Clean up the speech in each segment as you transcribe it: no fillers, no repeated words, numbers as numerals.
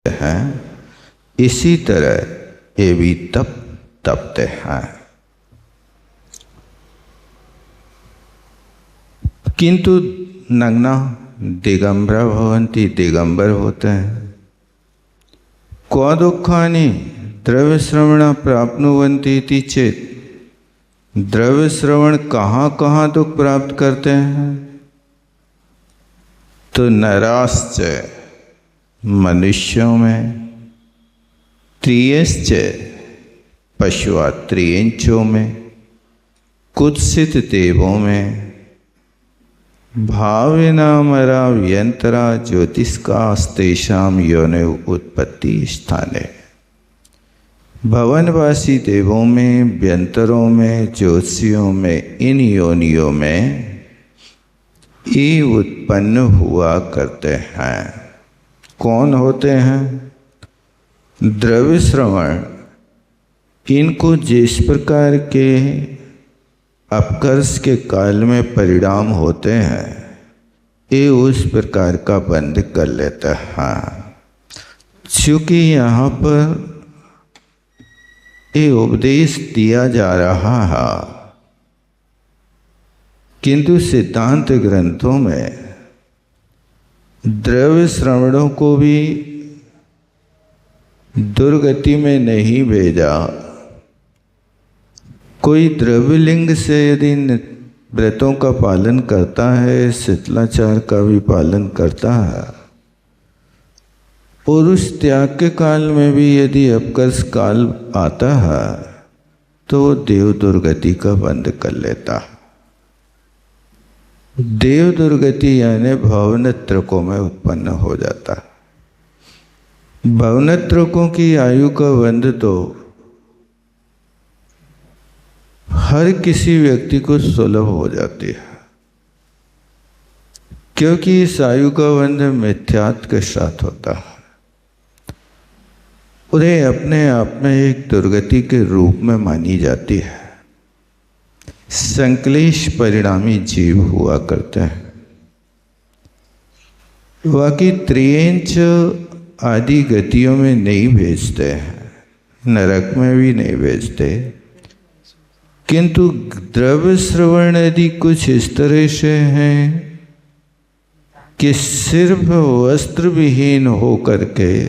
हैं, इसी तरह ये भी तप तपते हैं। किंतु नग्ना दिगंबरा भवन्ति, दिगंबर होते हैं। क्व दुखानि द्रव्य श्रवण प्राप्नुवन्ति इति चेत, द्रव्य श्रवण कहाँ कहाँ दुख प्राप्त करते हैं? तो नराश्च मनुष्यों में, त्रियश्च पशुआत्रियंचों में, कुत्सित देवों में, भाविनामरा व्यंतरा ज्योतिष्कास्तेषां योनि उत्पत्ति स्थाने। भवनवासी देवों में, व्यंतरों में, ज्योतिषियों में, इन योनियों में ये उत्पन्न हुआ करते हैं। कौन होते हैं? द्रव्य श्रवण इनको जिस प्रकार के अपकर्ष के काल में परिणाम होते हैं, ये उस प्रकार का बंद कर लेता है। चूँकि यहाँ पर ये उपदेश दिया जा रहा है, किंतु सिद्धांत ग्रंथों में द्रव्य श्रवणों को भी दुर्गति में नहीं भेजा। कोई द्रव्यलिंग से यदि व्रतों का पालन करता है, शीतलाचार का भी पालन करता है, और उस त्याग के काल में भी यदि अपकर्ष काल आता है, तो वो देव दुर्गति का बंद कर लेता है। देव दुर्गति यानी भवनत्रकों में उत्पन्न हो जाता है। भवनत्रकों की आयु का बंध तो हर किसी व्यक्ति को सुलभ हो जाती है, क्योंकि इस आयु का बंध मिथ्यात्व के साथ होता है। उन्हें अपने आप में एक दुर्गति के रूप में मानी जाती है। संक्लेश परिणामी जीव हुआ करते हैं। बाकी त्रियंच आदि गतियों में नहीं भेजते हैं, नरक में भी नहीं भेजते, किंतु द्रव्य श्रवण यदि कुछ इस तरह से हैं कि सिर्फ वस्त्र विहीन हो करके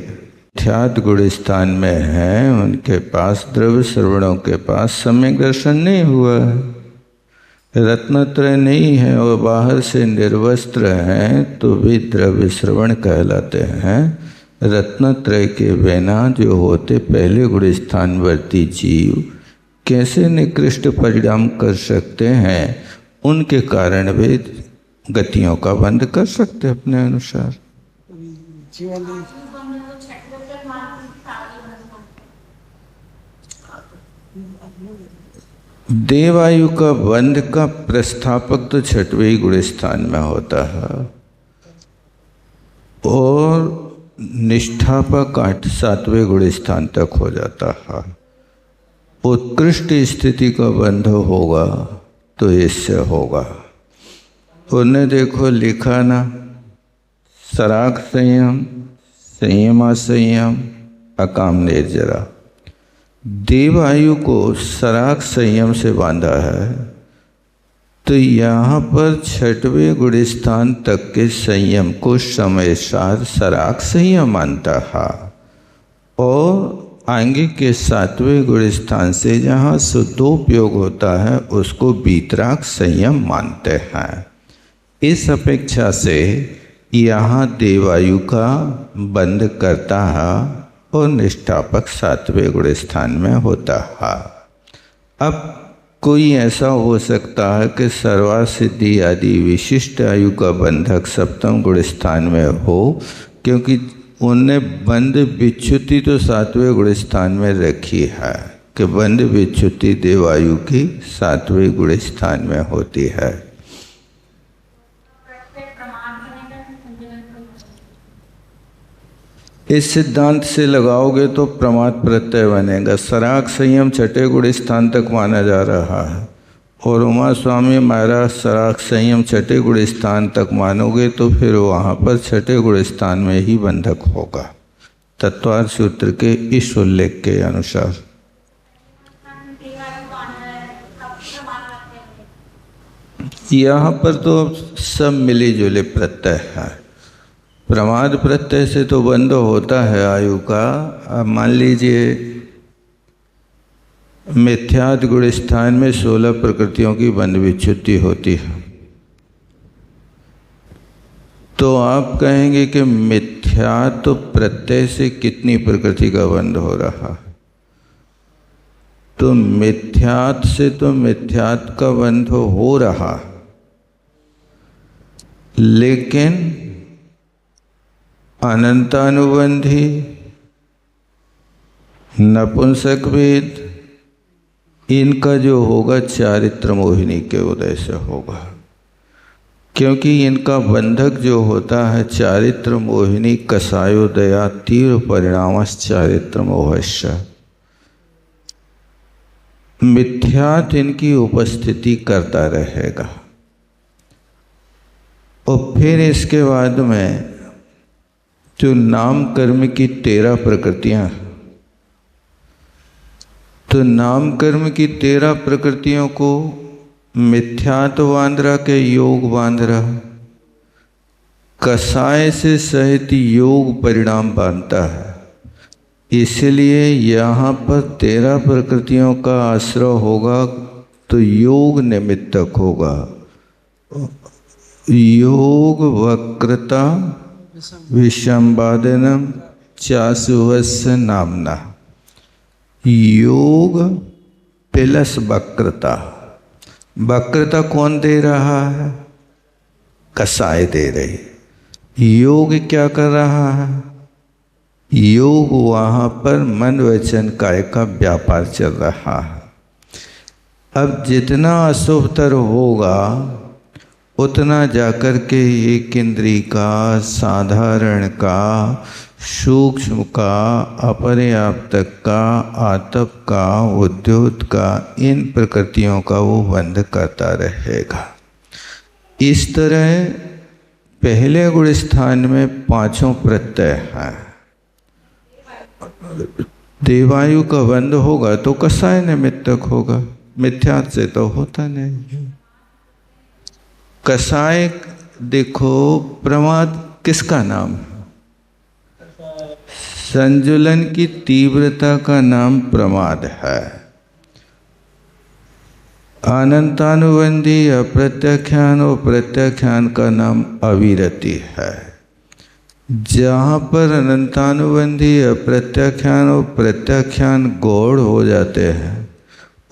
ध्यात गुण स्थान में हैं, उनके पास द्रव्य श्रवणों के पास सम्यक दर्शन नहीं हुआ है, रत्नत्रय नहीं है, और बाहर से निर्वस्त्र हैं, तो वे द्रव्य श्रवण कहलाते हैं। रत्नत्रय के बिना जो होते पहले गुण स्थानवर्ती जीव कैसे निकृष्ट परिणाम कर सकते हैं? उनके कारण वे गतियों का बंद कर सकते अपने अनुसार। देवायु का बंध का प्रस्थापक तो छठवें गुण स्थान में होता है, और निष्ठापक 7वें गुण स्थान तक हो जाता है। उत्कृष्ट स्थिति का बंध होगा तो इससे होगा। उन्हें देखो लिखा ना, सराग संयम, संयमा संयम, अकाम निर्जरा। देवायु को सराग संयम से बांधा है, तो यहाँ पर छठवें गुण स्थान तक के संयम को समय सार सराग संयम मानता है, और आगे के 7वें गुण स्थान से जहाँ शुद्धोपयोग होता है उसको वीतराग संयम मानते हैं। इस अपेक्षा से यहाँ देवायु का बंध करता है और निष्ठापक 7वें गुण स्थान में होता है। अब कोई ऐसा हो सकता है कि सर्वासिद्धि आदि विशिष्ट आयु का बंधक 7वें गुण स्थान में हो, क्योंकि उनने बंध विच्युति तो 7वें गुण स्थान में रखी है कि बंध विच्युति देवायु की 7वें गुण स्थान में होती है। इस सिद्धांत से लगाओगे तो प्रमाद प्रत्यय बनेगा। सराग संयम 6ठे गुण स्थान तक माना जा रहा है, और उमा स्वामी महाराज सराग संयम 6ठे गुण स्थान तक मानोगे तो फिर वहाँ पर 6ठे गुण स्थान में ही बंधक होगा। तत्वार सूत्र के इस उल्लेख के अनुसार। यहाँ पर तो सब मिली जुली प्रत्यय है। प्रमाद प्रत्यय से तो बंध होता है आयु का। अब मान लीजिए मिथ्यात् गुण स्थान में 16 प्रकृतियों की बंध विच्युति होती है, तो आप कहेंगे कि मिथ्यात् प्रत्यय से कितनी प्रकृति का बंध हो रहा है? तो मिथ्यात् से तो मिथ्यात् का बंध हो रहा, लेकिन अनंतानुबंधी, नपुंसक भेद, इनका जो होगा चारित्र मोहिनी के उदय से होगा, क्योंकि इनका बंधक जो होता है चारित्र मोहिनी कसायोदया तीव्र परिणामस चारित्र मोहश्य। मिथ्यात् इनकी उपस्थिति करता रहेगा। और फिर इसके बाद में जो नाम कर्म की 13 प्रकृतियां, तो नाम कर्म की 13 प्रकृतियों को मिथ्यात् बांध रहा के योग बांध रहा, कसाय से सहित योग परिणाम बांधता है। इसलिए यहाँ पर 13 प्रकृतियों का आश्रय होगा तो योग निमित्तक होगा। योग वक्रता विषंबादनम चासुवस्य नामना। योग प्लस वक्रता। वक्रता कौन दे रहा है? कसाय दे रही। योग क्या कर रहा है? योग वहाँ पर मन वचन काय का व्यापार चल रहा है। अब जितना अशुभतर होगा उतना जाकर के एक इंद्री का, साधारण का, सूक्ष्म का, अपर्याप्त का, आतप का, उद्योत का, इन प्रकृतियों का वो बंध करता रहेगा। इस तरह पहले गुण स्थान में 5 प्रत्यय हैं। देवायु का बंध होगा तो कसाय निमित्तक होगा, मिथ्यात् से तो होता नहीं। कसाय देखो, प्रमाद किसका नाम है? संजुलन की तीव्रता का नाम प्रमाद है। अनंतानुबंधी अप्रत्याख्यान और प्रत्याख्यान का नाम अविरति है। जहाँ पर अनंतानुबंधी अप्रत्याख्यान और प्रत्याख्यान गौड़ हो जाते हैं,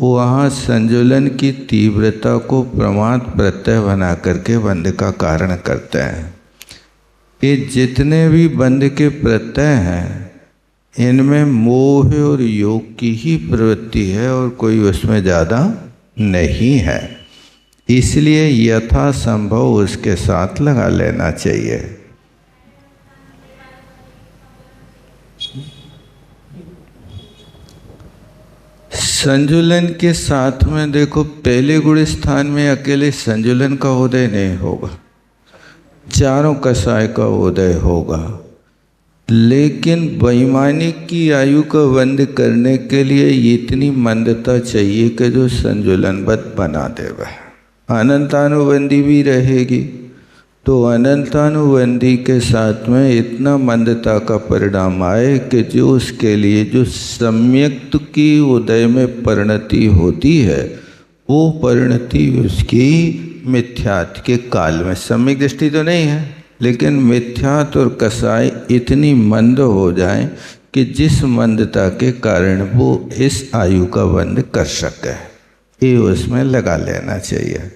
वहाँ संजुलन की तीव्रता को प्रमाद प्रत्यय बना करके बंध का कारण करते हैं। ये जितने भी बंध के प्रत्यय हैं, इनमें मोह और योग की ही प्रवृत्ति है और कोई उसमें ज़्यादा नहीं है। इसलिए यथासंभव उसके साथ लगा लेना चाहिए। संजुलन के साथ में देखो, पहले गुण स्थान में अकेले संजुलन का उदय नहीं होगा, चारों कसाय का उदय होगा। लेकिन वैमानिक की आयु का बंध करने के लिए इतनी मंदता चाहिए कि जो संजुलनबद्ध बना देवे। अनंतानुबंधी भी रहेगी तो अनंतानुबंधी के साथ में इतना मंदता का परिणाम आए कि जो उसके लिए जो सम्यक्त की उदय में परिणति होती है, वो परिणति उसकी मिथ्यात् के काल में, सम्यक दृष्टि तो नहीं है, लेकिन मिथ्यात् और कसाय इतनी मंद हो जाए कि जिस मंदता के कारण वो इस आयु का बंध कर सके, ये उसमें लगा लेना चाहिए।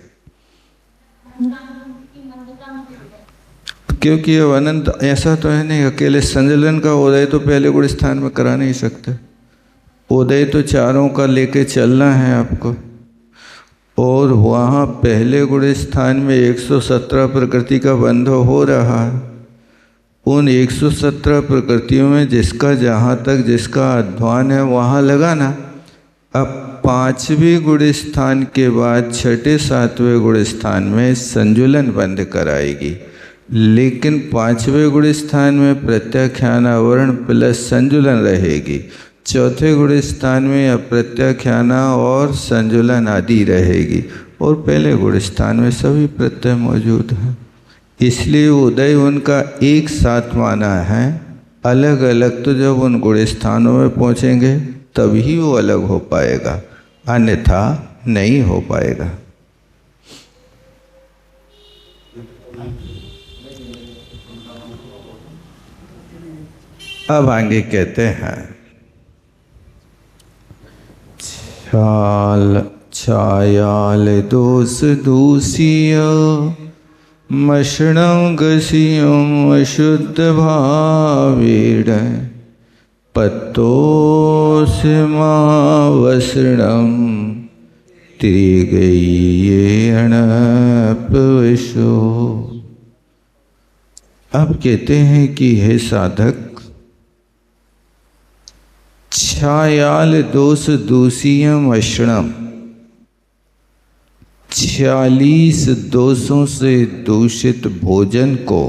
क्योंकि अब अनंत ऐसा तो है नहीं, अकेले संजुलन का उदय तो पहले गुण स्थान में करा नहीं सकते। उदय तो चारों का लेके चलना है आपको, और वहाँ पहले गुण स्थान में 117 प्रकृति का बंध हो रहा है। उन 117 प्रकृतियों में जिसका जहाँ तक जिसका अध्वान है वहाँ लगाना। अब 5वें गुण स्थान के बाद 6ठे 7वें गुण स्थान में संजुलन बंध कराएगी। लेकिन पांचवें गुण स्थान में प्रत्याख्यान आवरण प्लस संजुलन रहेगी, चौथे गुण स्थान में अप्रत्याख्याना और संजुलन आदि रहेगी, और पहले गुण स्थान में सभी प्रत्यय मौजूद हैं। इसलिए उदय उनका एक साथ माना है। अलग अलग तो जब उन गुण स्थानों में पहुँचेंगे तभी वो अलग हो पाएगा, अन्यथा नहीं हो पाएगा। अब आगे कहते हैं, छायाल दोष दूषिय मषणं गसियं अशुद्ध भावेण पत्तोऽस्मावसृणं त्रिगय्येऽणपवशो। अब कहते हैं कि हे साधक, छायाल दोष दूषियम अशणम, 46 दोषों से दूषित भोजन को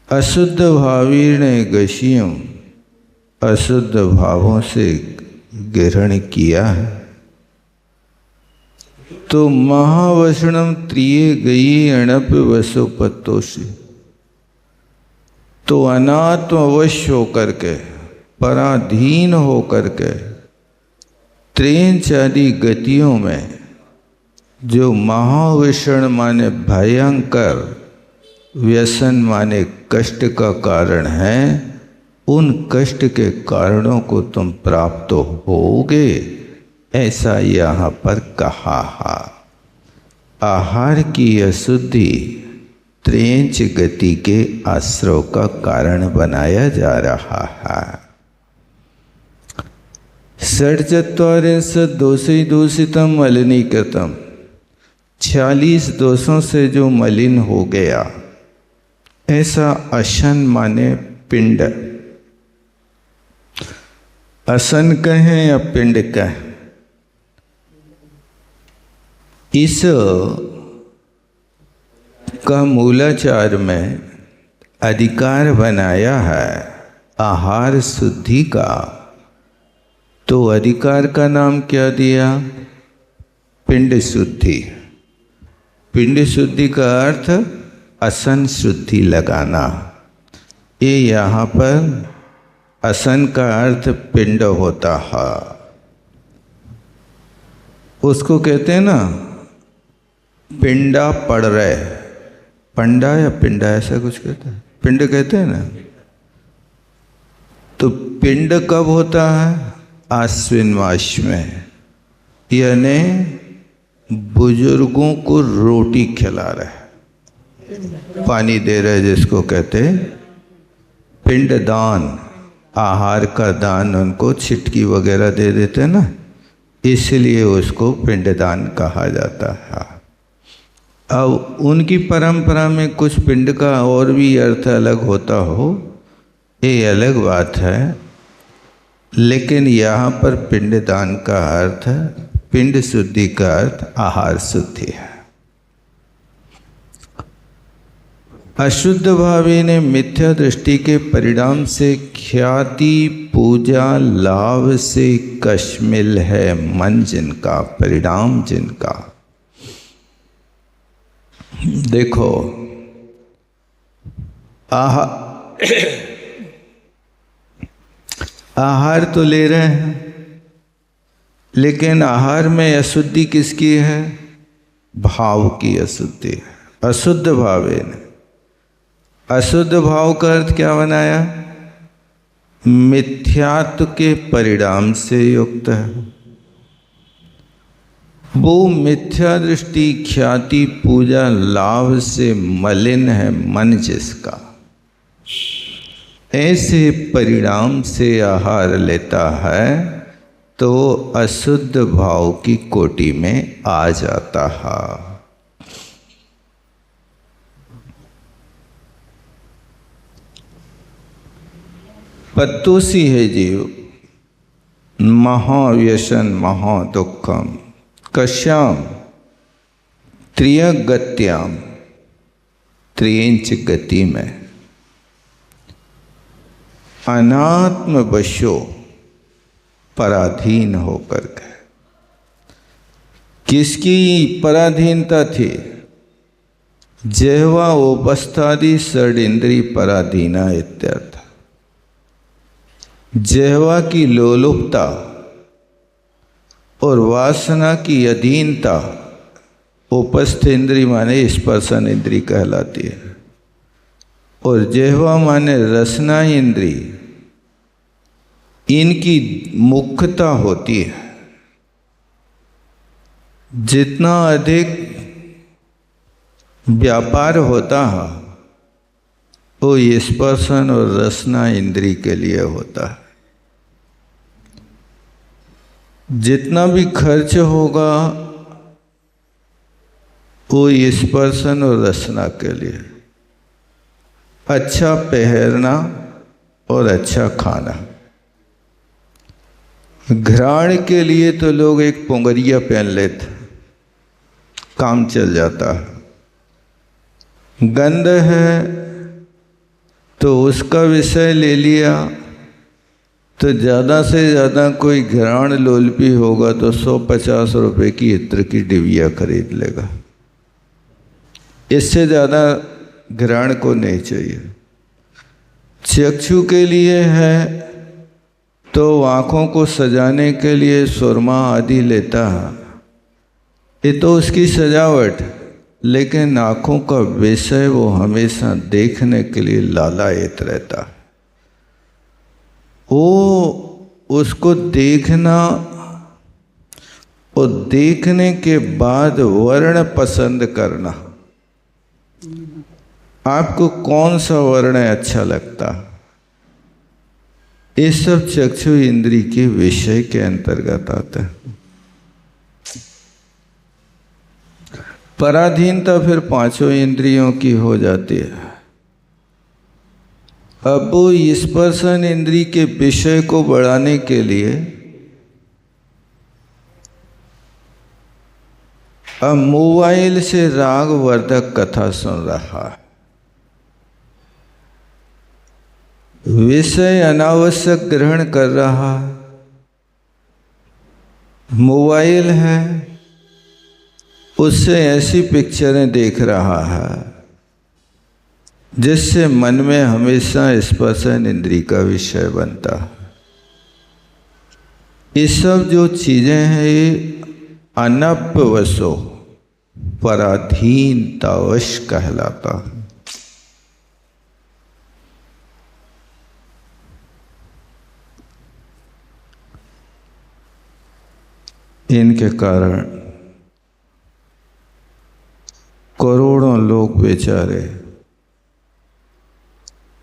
अशुद्ध भावीण गशियम, अशुद्ध भावों से ग्रहण किया है, तो महावषणम त्रिय गई अणप वसो पत्तोषी, तो अनात्म अवश्य होकर के, पराधीन होकर के, त्रेंच आदि गतियों में जो महाविषण माने भयंकर, व्यसन माने कष्ट का कारण है, उन कष्ट के कारणों को तुम प्राप्त होगे, ऐसा यहाँ पर कहा है। आहार की अशुद्धि त्रेंच गति के आश्रव का कारण बनाया जा रहा है। षट्चत्वारिंश दोषी दूषितम मलिनीकृतम, 46 दोषों से जो मलिन हो गया, ऐसा अशन माने पिंड, असन कहें या पिंड कहें, इस का मूलाचार में अधिकार बनाया है आहार शुद्धि का, तो अधिकार का नाम क्या दिया? पिंड शुद्धि। पिंड शुद्धि का अर्थ असन शुद्धि लगाना। ये यहाँ पर असन का अर्थ पिंड होता है। उसको कहते हैं ना, पिंडा पड़ रहे, पंडा या पिंडा ऐसा कुछ कहते हैं, पिंड कहते हैं ना। तो पिंड कब होता है? आश्विन मास में, यानी बुजुर्गों को रोटी खिला रहे, पानी दे रहे, जिसको कहते पिंड दान, आहार का दान, उनको छिटकी वगैरह दे देते ना, इसलिए उसको पिंडदान कहा जाता है। अब उनकी परंपरा में कुछ पिंड का और भी अर्थ अलग होता हो, ये अलग बात है, लेकिन यहाँ पर पिंडदान का अर्थ, पिंड शुद्धि का अर्थ आहार शुद्धि है। अशुद्ध भावी ने मिथ्या दृष्टि के परिणाम से ख्याति, पूजा, लाभ से कश्मिल है मन जिनका, परिणाम जिनका। देखो, आहार तो ले रहे हैं, लेकिन आहार में अशुद्धि किसकी है? भाव की अशुद्धि है। अशुद्ध भावे ने, अशुद्ध भाव का अर्थ क्या बनाया? मिथ्यात्व के परिणाम से युक्त है। वो मिथ्या दृष्टि, ख्याति, पूजा, लाभ से मलिन है मन जिसका, ऐसे परिणाम से आहार लेता है तो अशुद्ध भाव की कोटि में आ जाता है। पत्तोसी है जीव, महाव्यसन महादुखम, कश्याम त्रियगत्याम, त्रेंच गति में अनात्म वशो पराधीन होकर के। किसकी पराधीनता थी? जिह्वा उपस्थादि षड्इंद्री पराधीना इत्यर्थ। जिह्वा की लोलुपता और वासना की अधीनता उपस्थ इंद्री माने स्पर्शन इंद्री कहलाती है, और जिह्वा माने रसना इंद्री, इनकी मुख्यता होती है। जितना अधिक व्यापार होता है वो स्पर्शन और रसना इंद्री के लिए होता है। जितना भी खर्च होगा वो स्पर्शन और रसना के लिए, अच्छा पहनना और अच्छा खाना। घ्राण के लिए तो लोग एक पोंगरिया पहन लेते, काम चल जाता है। गंध है तो उसका विषय ले लिया, तो ज़्यादा से ज़्यादा कोई घ्राण लोलपी होगा तो 150 रुपये की इत्र की डिबिया खरीद लेगा। इससे ज़्यादा घ्राण को नहीं चाहिए। चक्षु के लिए है तो आँखों को सजाने के लिए सुरमा आदि लेता है, ये तो उसकी सजावट, लेकिन आँखों का विषय वो हमेशा देखने के लिए लालायित रहता है। वो उसको देखना और देखने के बाद वर्ण पसंद करना, आपको कौन सा वर्ण अच्छा लगता, ये सब चक्षु इंद्री के विषय के अंतर्गत आता है। पराधीनता फिर पांचों इंद्रियों की हो जाती है। अब वो स्पर्शन इंद्री के विषय को बढ़ाने के लिए अब मोबाइल से राग वर्धक कथा सुन रहा है। विषय अनावश्यक ग्रहण कर रहा है। मोबाइल है, उससे ऐसी पिक्चरें देख रहा है जिससे मन में हमेशा स्पर्शन इंद्री का विषय बनता है। ये सब जो चीज़ें हैं ये अनप्यवशो पराधीनतावश कहलाता है। इनके कारण करोड़ों लोग बेचारे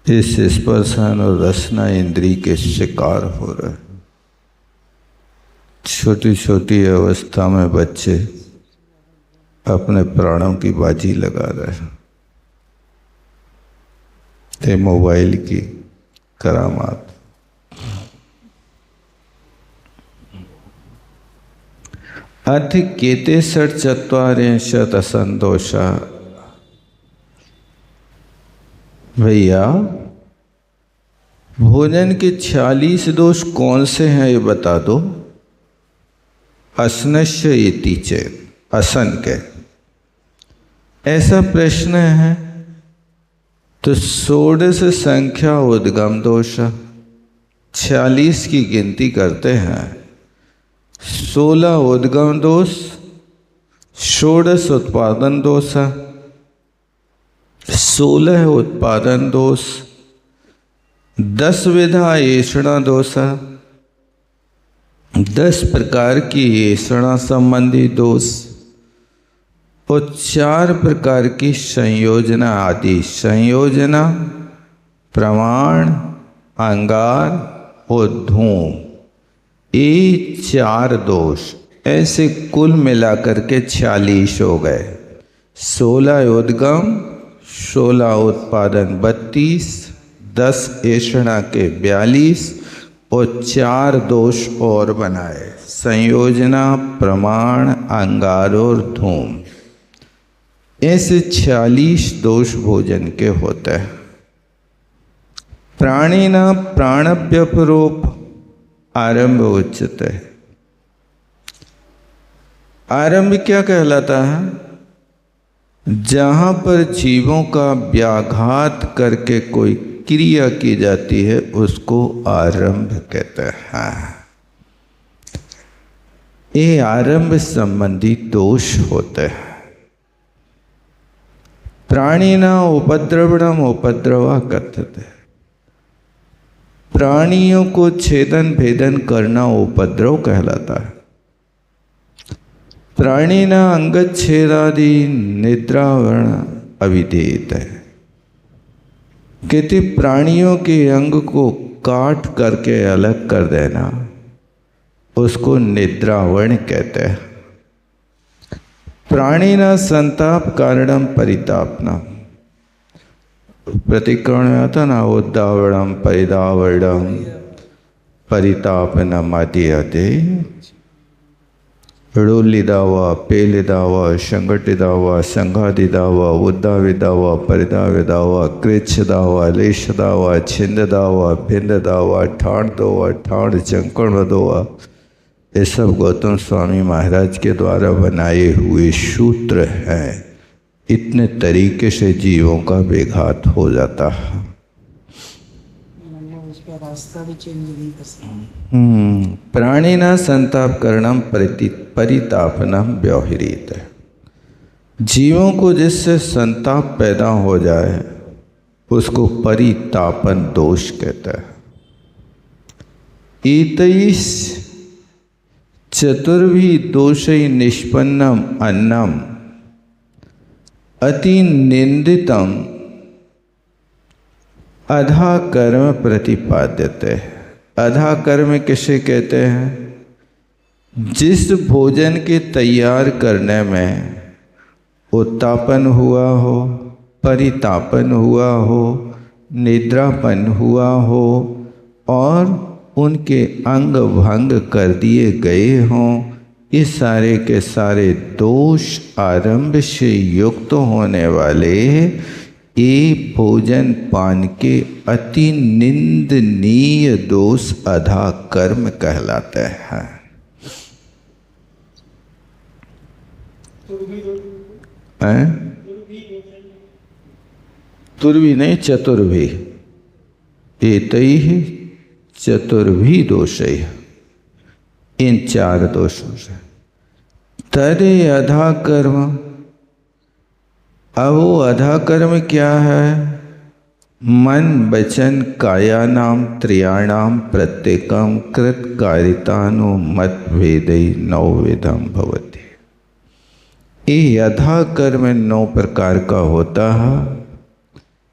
इस स्पर्शन और रसना इंद्री के शिकार हो रहे। छोटी छोटी अवस्था में बच्चे अपने प्राणों की बाजी लगा रहे हैं। ये मोबाइल की करामात। अथ केते षट्चत्वारिंशत् असंतोषा। भैया भोजन के 46 दोष कौन से हैं ये बता दो। असनश्य इति चेत्, असन के, ऐसा प्रश्न है तो षोडश संख्या उद्गम दोष 46 की गिनती करते हैं। 16 उद्गम दोष, षोडश उत्पादन दोष, 16 उत्पादन दोष, 10 विधा ऐषणा दोष, 10 प्रकार की ऐषणा संबंधी दोष और 4 प्रकार की संयोजना आदि। संयोजना, प्रमाण, अंगार और धूम, ये 4 दोष, ऐसे कुल मिलाकर के 46 हो गए। 16 उद्गम, 16 उत्पादन 32, 10 ऐषणा के 42 और 4 दोष और बनाए, संयोजना, प्रमाण, अंगार और धूम। ऐसे 46 दोष भोजन के होते हैं। प्राणिना प्राणव्यपरोप आरंभ उच्चते। आरंभ क्या कहलाता है? जहाँ पर जीवों का व्याघात करके कोई क्रिया की जाती है उसको आरंभ कहते हैं। ये आरंभ संबंधी दोष होते हैं। प्राणिना उपद्रवणम उपद्रवा कथ्यते। प्राणियों को छेदन भेदन करना उपद्रव कहलाता है। प्राणिना अंगच्छेदादि निद्रावरण अविधेयत है। कहते प्राणियों के अंग को काट करके अलग कर देना उसको निद्रावरण कहते हैं। प्राणिना संताप कारणम परितापना। प्रतिक्रमण में आता ना, उद्दावरणम परिदावरणम परितापनम आदि ऋलिदावा पेलिदावा संगटिदावा संघादिदावा उद्दाविदावा परिदाविदावा कृच्छदावा लेशदावा छिंददावा भिंददावा ठाण दोवा ठाण चंकण दोवा, ये सब गौतम स्वामी महाराज के द्वारा बनाए हुए सूत्र हैं। इतने तरीके से जीवों का विघात हो जाता है। रास्ता भी चेंज नहीं कर सकते। प्राणिना संताप करणम परितापनम व्यवहित है। जीवों को जिससे संताप पैदा हो जाए उसको परितापन दोष कहते हैं। ईतैष चतुर्भी दोषै निष्पन्नम अन्नम अति निंदितम अधा कर्म प्रतिपाद्यते। अधा कर्म किसे कहते हैं? जिस भोजन के तैयार करने में उत्तापन हुआ हो, परितापन हुआ हो, निद्रापन हुआ हो और उनके अंग भंग कर दिए गए हों, ये सारे के सारे दोष आरंभ से युक्त होने वाले ये भोजन पान के अति निंदनीय दोष अधा कर्म कहलाते हैं। तुर्भी नहीं, चतुर्भी। एतैः चतुर्भी दोषै, इन 4 दोषों से। तदे अधा कर्म। अब वो अधा कर्म क्या है? मन वचन कायानाम त्रयाणाम प्रत्येकम कृत कारितानु मत भेदै 9 विधम भवति। ये अधा कर्म 9 प्रकार का होता है।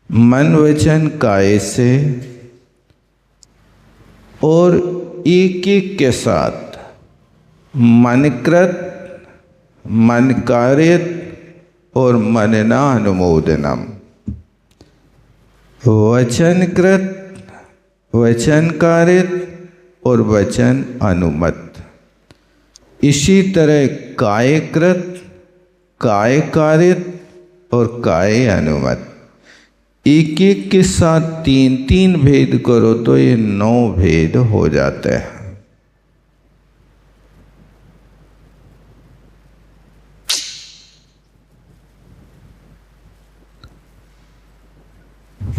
मन वचन काय से और एक एक के साथ मनकृत, मन कारित और मनना अनुमोदनम। वचनकृत, वचन कारित और वचन अनुमत। इसी तरह कायकृत, काय कारित और काय अनुमत। एक एक के साथ 3-3 भेद करो तो ये 9 भेद हो जाते हैं।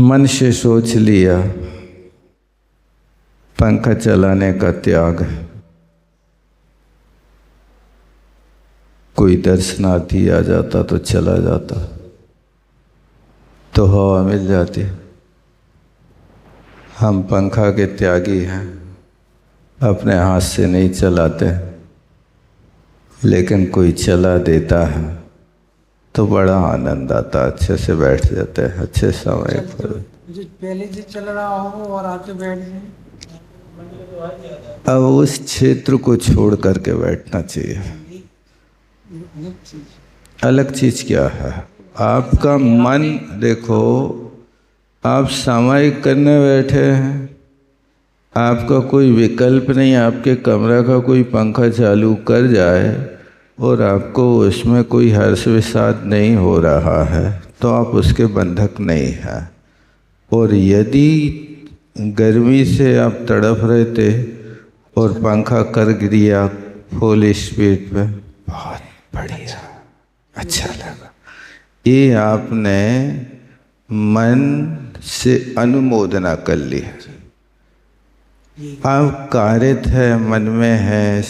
मन से सोच लिया पंखा चलाने का त्याग। कोई दर्शनार्थी आ जाता तो चला जाता, तो हवा मिल जाती। हम पंखा के त्यागी हैं, अपने हाथ से नहीं चलाते, लेकिन कोई चला देता है तो बड़ा आनंद आता। अच्छे से बैठ जाते हैं, अच्छे समय पर। पहले से चल रहा हो और आके बैठ जाए। अब उस क्षेत्र को छोड़ करके बैठना चाहिए। अलग चीज क्या है? आपका मन देखो, आप सामायिक करने बैठे हैं, आपका कोई विकल्प नहीं। आपके कमरा का कोई पंखा चालू कर जाए और आपको उसमें कोई हर्ष विषाद नहीं हो रहा है तो आप उसके बंधक नहीं हैं। और यदि गर्मी से आप तड़प रहे थे और पंखा कर गिरा फुल स्पीड पे, बहुत बढ़िया, अच्छा लगा, ये आपने मन से अनुमोदना कर ली। आप कारित है, मन में है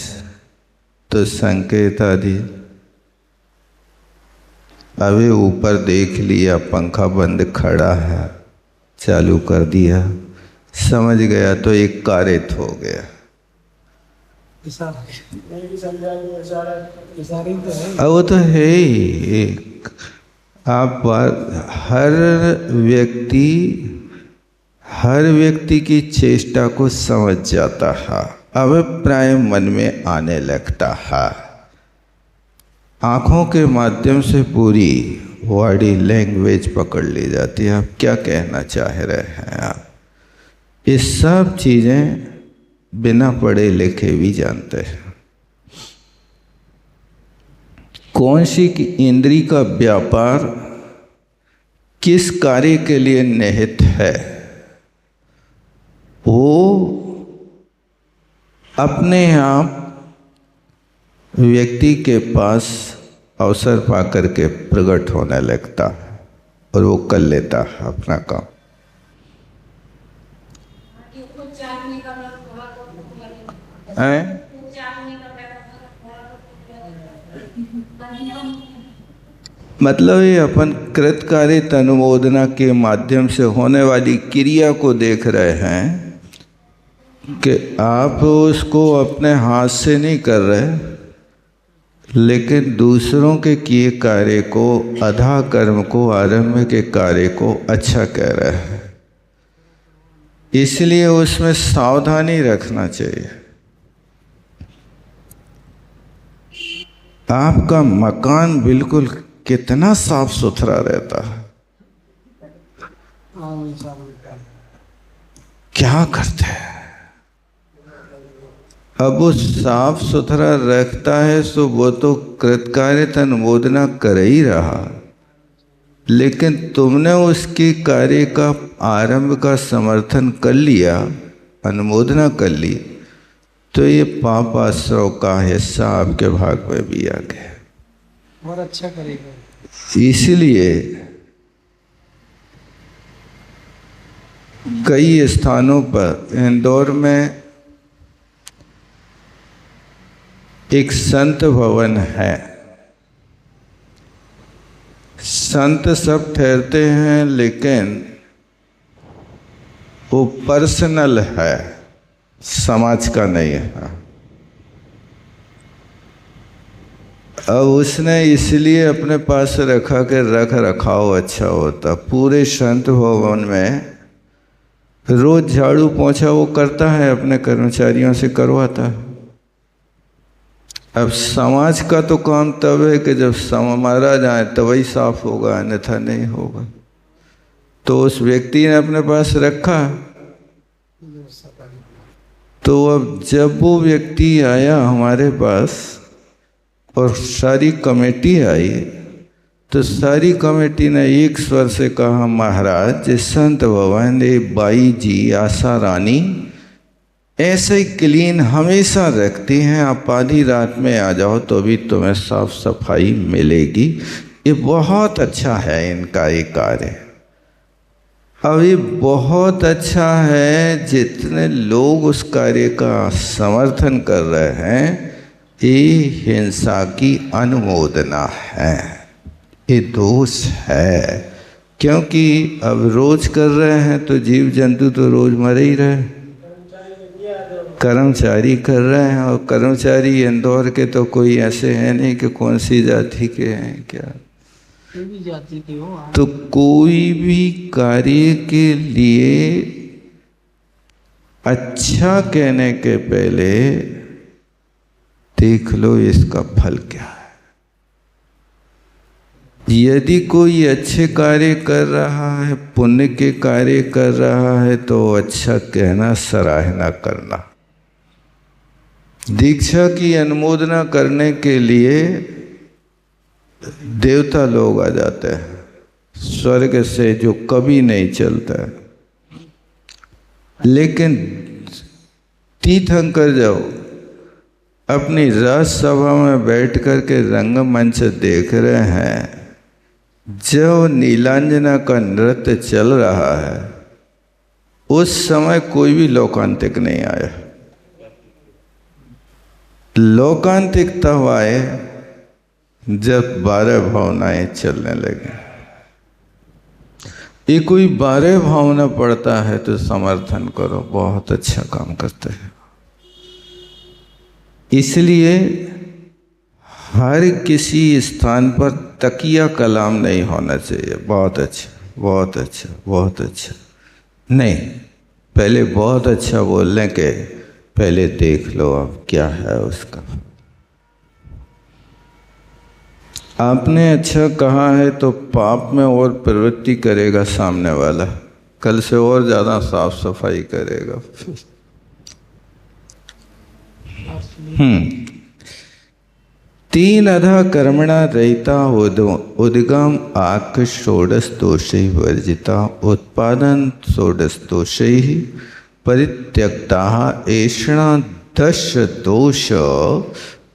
तो संकेत आदि अभी ऊपर देख लिया, पंखा बंद खड़ा है, चालू कर दिया, समझ गया तो एक कारित हो गया। अब वो तो है ही। आप हर व्यक्ति की चेष्टा को समझ जाता है, अभिप्राय मन में आने लगता है। आँखों के माध्यम से पूरी बॉडी लैंग्वेज पकड़ ली जाती है, आप क्या कहना चाह रहे हैं आप। ये सब चीज़ें बिना पढ़े लिखे भी जानते हैं। कौन सी इंद्री का व्यापार किस कार्य के लिए निहित है, वो अपने आप व्यक्ति के पास अवसर पाकर के प्रकट होने लगता है और वो कर लेता है अपना काम। मतलब ये अपन कृतकारित अनुमोदना के माध्यम से होने वाली क्रिया को देख रहे हैं कि आप उसको अपने हाथ से नहीं कर रहे, लेकिन दूसरों के किए कार्य को, अधा कर्म को, आरंभ के कार्य को अच्छा कह रहे हैं। इसलिए उसमें सावधानी रखना चाहिए। आपका मकान बिल्कुल कितना साफ सुथरा रहता है, क्या करते हैं। अब वो साफ सुथरा रखता है तो वो तो कृतकार्य अनुमोदना कर ही रहा, लेकिन तुमने उसके कार्य का आरंभ का समर्थन कर लिया, अनुमोदना कर ली, तो ये पाप आश्रव का हिस्सा आपके भाग में भी आ गया और अच्छा करेगा। इसलिए कई स्थानों पर, इंदौर में एक संत भवन है। संत सब ठहरते हैं, लेकिन वो पर्सनल है, समाज का नहीं है। अब उसने इसलिए अपने पास रखा कि रख रखाव अच्छा होता। पूरे संत भवन में रोज झाड़ू पोंछा वो करता है, अपने कर्मचारियों से करवाता है। अब समाज का तो काम तब है कि जब मारा जाए तभी साफ होगा, अन्यथा नहीं होगा। तो उस व्यक्ति ने अपने पास रखा। तो अब जब वो व्यक्ति आया हमारे पास और सारी कमेटी आई, तो सारी कमेटी ने एक स्वर से कहा, महाराज संत भवन बाई जी आशा रानी ऐसे क्लीन हमेशा रखती हैं, आप आधी रात में आ जाओ तो भी तुम्हें साफ सफाई मिलेगी। ये बहुत अच्छा है इनका ये कार्य। अभी बहुत अच्छा है, जितने लोग उस कार्य का समर्थन कर रहे हैं, ये हिंसा की अनुमोदना है, ये दोष है। क्योंकि अब रोज कर रहे हैं तो जीव जंतु तो रोज मर ही रहे, कर्मचारी कर रहे हैं। और कर्मचारी इंदौर के तो कोई ऐसे हैं नहीं कि कौन सी जाति के हैं, क्या भी जाति के हो। तो कोई भी कार्य के लिए अच्छा कहने के पहले देख लो इसका फल क्या है। यदि कोई अच्छे कार्य कर रहा है, पुण्य के कार्य कर रहा है, तो अच्छा कहना, सराहना करना। दीक्षा की अनुमोदना करने के लिए देवता लोग आ जाते हैं स्वर्ग से, जो कभी नहीं चलता है। लेकिन तीर्थंकर जाओ अपनी राज सभा में बैठ कर के रंगमंच देख रहे हैं, जब नीलांजना का नृत्य चल रहा है उस समय कोई भी लोकांतिक नहीं आया। लोकांतिक तब आए जब 12 भावनाएं चलने लगी। ये कोई 12 भावना पड़ता है तो समर्थन करो, बहुत अच्छा काम करते हैं। इसलिए हर किसी स्थान पर तकिया कलाम नहीं होना चाहिए। बहुत अच्छा, बहुत अच्छा, बहुत अच्छा नहीं, पहले बहुत अच्छा बोलने के पहले देख लो अब क्या है उसका। आपने अच्छा कहा है तो पाप में और प्रवृत्ति करेगा सामने वाला, कल से और ज़्यादा साफ सफाई करेगा। तीन अधा कर्मणा रहिता उद्गम आक षोडश दोषै वर्जिता उत्पादन षोडश दोषै परित्यक्ता ऐषणा दश दोष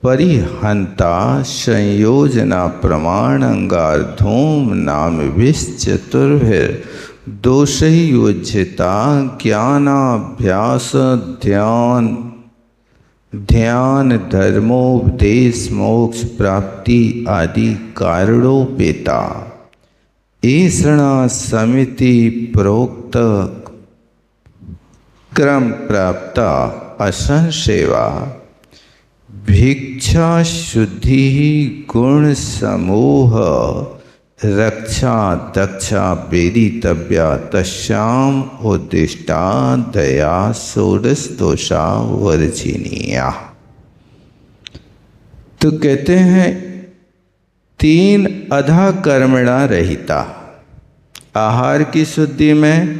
परिहंता संयोजना प्रमाण अंगार धूम नाम विश्चतुर्भिर दोषै युज्यता ज्ञानाभ्यास ध्यान धर्मोपदेश मोक्ष प्राप्ति आदि कारणोपेता ऐषणा समिति प्रोक्त क्रम प्राप्ता असंसेवा भिक्षा शुद्धि गुण समूह रक्षा दक्षा वेदितव्या तस्याम उद्दिष्टा दया षोडश दोषा वर्जिनीया। तो कहते हैं तीन अधा कर्मणा रहिता, आहार की शुद्धि में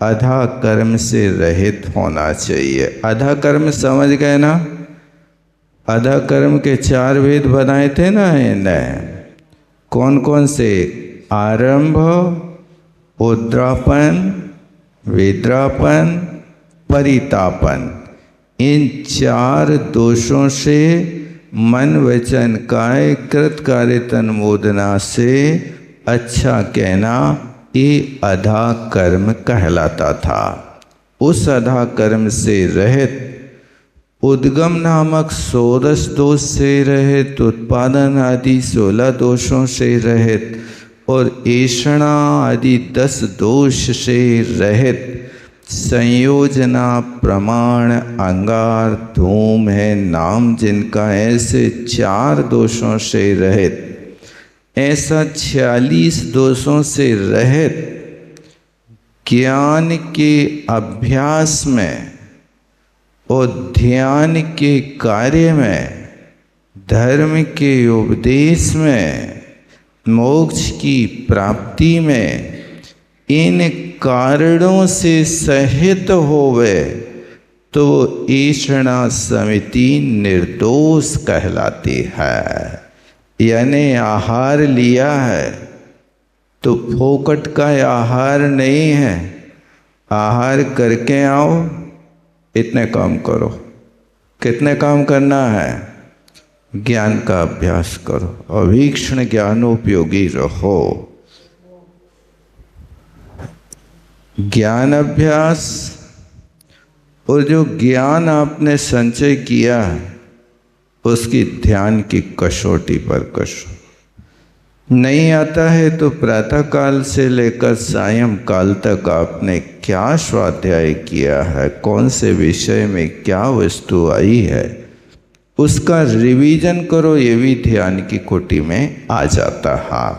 अधा कर्म से रहित होना चाहिए। अधा कर्म समझ गए ना? अधा कर्म के 4 भेद बनाए थे ना इन्हें, कौन कौन से? आरंभ, उद्रापन, विद्रापन, परितापन। इन 4 दोषों से मन वचन काय कृत कार्य तन्मोदना से अच्छा कहना ये अधा कर्म कहलाता था। उस अधा कर्म से रहित उद्गम नामक 16 दोष से रहित, उत्पादन आदि 16 दोषों से रहित और ऐषणा आदि 10 दोष से रहित, संयोजना प्रमाण अंगार धूम है नाम जिनका, ऐसे 4 दोषों से रहित, ऐसा 46 दोषों से रहित ज्ञान के अभ्यास में और ध्यान के कार्य में, धर्म के उपदेश में, मोक्ष की प्राप्ति में, इन कारणों से सहित होवे तो ऐषणा समिति निर्दोष कहलाती है। यानी आहार लिया है तो फोकट का आहार नहीं है, आहार करके आओ, इतने काम करो। कितने काम करना है? ज्ञान का अभ्यास करो, अभीक्षण ज्ञानोपयोगी रहो। ज्ञान अभ्यास, और जो ज्ञान आपने संचय किया है उसकी ध्यान की कसौटी पर कसो। नहीं आता है तो प्रातः काल से लेकर सायं काल तक आपने क्या स्वाध्याय किया है, कौन से विषय में क्या वस्तु आई है, उसका रिवीजन करो। ये भी ध्यान की कोटि में आ जाता है।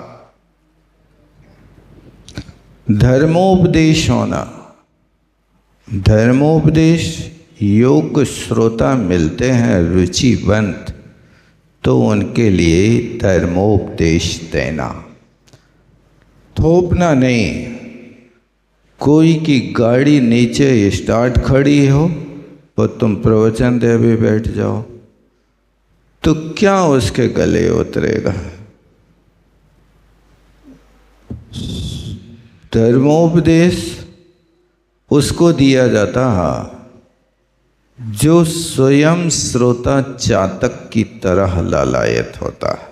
धर्मोपदेश होना, धर्मोपदेश योग श्रोता मिलते हैं रुचिवंत, तो उनके लिए धर्मोपदेश देना, थोपना नहीं। कोई की गाड़ी नीचे स्टार्ट खड़ी हो और तुम प्रवचन दे भी बैठ जाओ तो क्या उसके गले उतरेगा? धर्मोपदेश उसको दिया जाता है जो स्वयं श्रोता चातक की तरह लालायत होता है।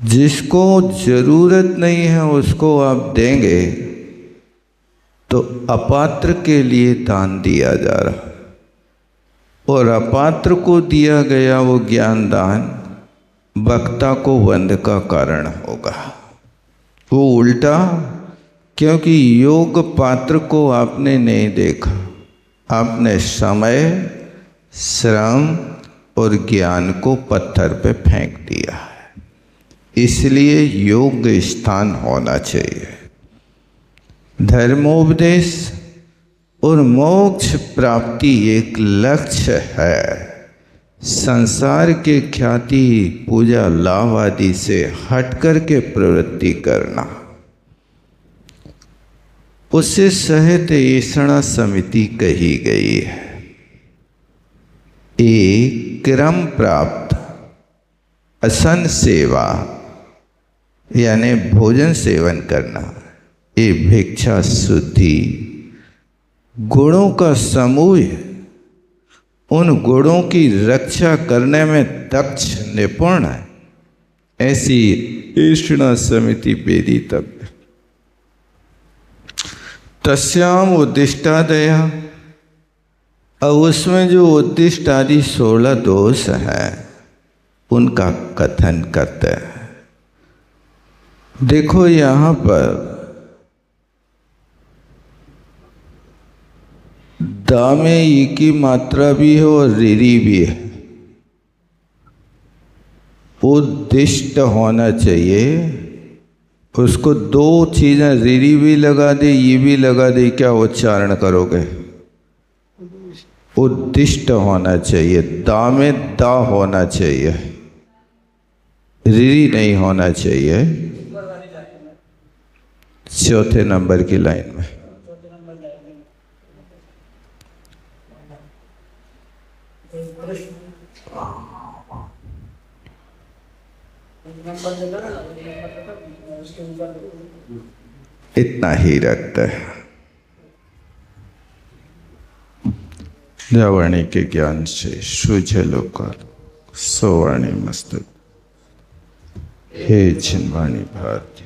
जिसको जरूरत नहीं है उसको आप देंगे तो अपात्र के लिए दान दिया जा रहा है, और अपात्र को दिया गया वो ज्ञान दान वक्ता को वंद का कारण होगा। वो उल्टा, क्योंकि योग पात्र को आपने नहीं देखा, आपने समय, श्रम और ज्ञान को पत्थर पे फेंक दिया है। इसलिए योग स्थान होना चाहिए। धर्मोपदेश और मोक्ष प्राप्ति एक लक्ष्य है। संसार के ख्याति, पूजा, लाभ आदि से हटकर के प्रवृत्ति करना, उसे सहत ऐषणा समिति कही गई है। एक क्रम प्राप्त असन सेवा यानी भोजन सेवन करना, ये भिक्षा शुद्धि, गुणों का समूह, उन गुणों की रक्षा करने में दक्ष निपुण है, ऐसी ऐषणा समिति वेदी तक। तस्याम उद्दिष्टादया, और उसमें जो उद्दिष्ट आदि 16 दोष हैं उनका कथन करते हैं। देखो यहाँ पर दा में ई की मात्रा भी है और रीरी भी है। उद्दिष्ट होना चाहिए, उसको दो चीजें रीरी भी लगा दे, ये भी लगा दे, क्या उच्चारण करोगे? उद्दिष्ट होना चाहिए। दा में दा होना चाहिए, रीरी नहीं होना चाहिए। चौथे नंबर की लाइन में इतना ही रखता है। वाणी के ज्ञान से सूझे लोकार सोवाणी मस्तक। हे छिन्वाणी भारती।